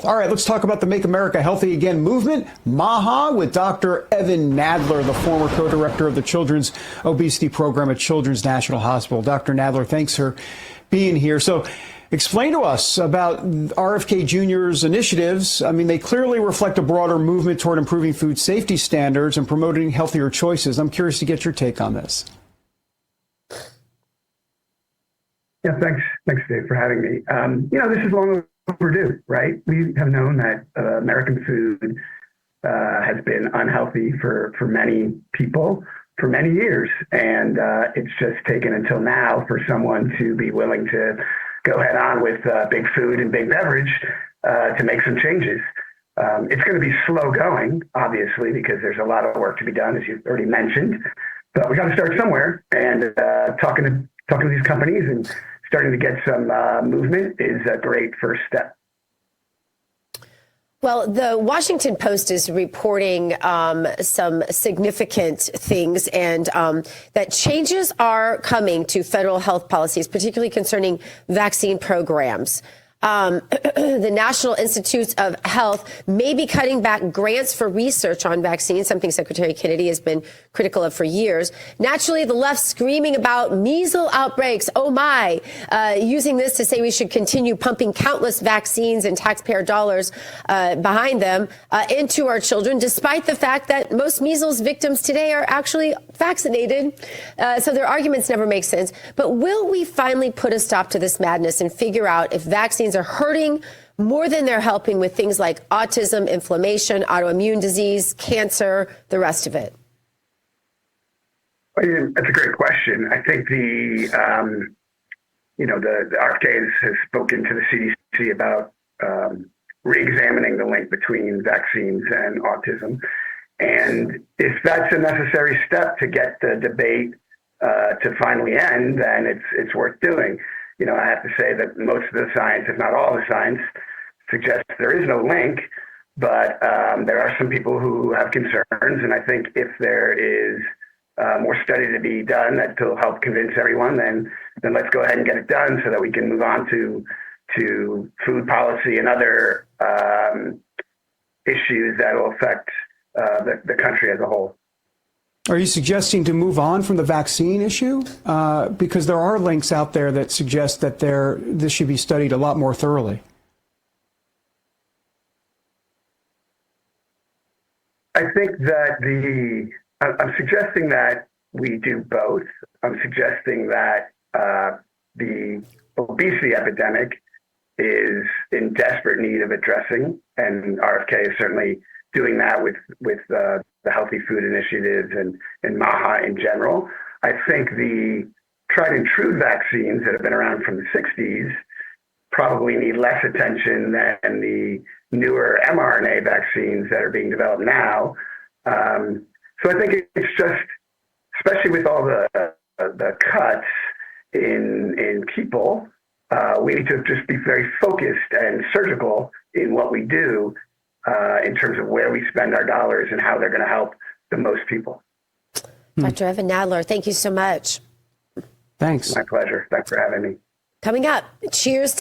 All right, let's talk about the Make America Healthy Again movement, MAHA, with Dr. Evan Nadler, the former co-director of the Children's Obesity Program at Children's National Hospital. Dr. Nadler, thanks for being here. So explain to us about RFK Jr.'s initiatives. I mean, they clearly reflect a broader movement toward improving food safety standards and promoting healthier choices. I'm curious to get your take on this. Yeah, thanks, Dave, for having me. This is long overdue, right? We have known that American food has been unhealthy for many people for many years, and it's just taken until now for someone to be willing to go head on with big food and big beverage to make some changes. It's going to be slow going, obviously, because there's a lot of work to be done, as you've already mentioned. But we got to start somewhere, and talking to these companies and starting to get some movement is a great first step. Well, the Washington Post is reporting some significant things, and that changes are coming to federal health policies, particularly concerning vaccine programs. The National Institutes of Health may be cutting back grants for research on vaccines, something Secretary Kennedy has been critical of for years. Naturally, the left screaming about measles outbreaks, oh my, using this to say we should continue pumping countless vaccines and taxpayer dollars behind them into our children, despite the fact that most measles victims today are actually vaccinated. So their arguments never make sense. But will we finally put a stop to this madness and figure out if vaccines are hurting more than they're helping with things like autism, inflammation, autoimmune disease, cancer, the rest of it? That's a great question. I think the RFK has spoken to the CDC about re-examining the link between vaccines and autism. And if that's a necessary step to get the debate to finally end, then it's worth doing. I have to say that most of the science, if not all the science, suggests there is no link, but there are some people who have concerns. And I think if there is more study to be done that will help convince everyone, then let's go ahead and get it done so that we can move on to food policy and other issues that will affect the country as a whole. Are you suggesting to move on from the vaccine issue? Because there are links out there that suggest that this should be studied a lot more thoroughly. I think that I'm suggesting that we do both. I'm suggesting that the obesity epidemic is in desperate need of addressing, and RFK is certainly doing that with the Healthy Food Initiatives and MAHA in general. I think the tried and true vaccines that have been around from the 60s probably need less attention than the newer mRNA vaccines that are being developed now. So I think it's just, especially with all the cuts in people, we need to just be very focused and surgical in what we do in terms of where we spend our dollars and how they're going to help the most people. Dr. Evan Nadler, thank you so much. Thanks. My pleasure. Thanks for having me. Coming up, cheers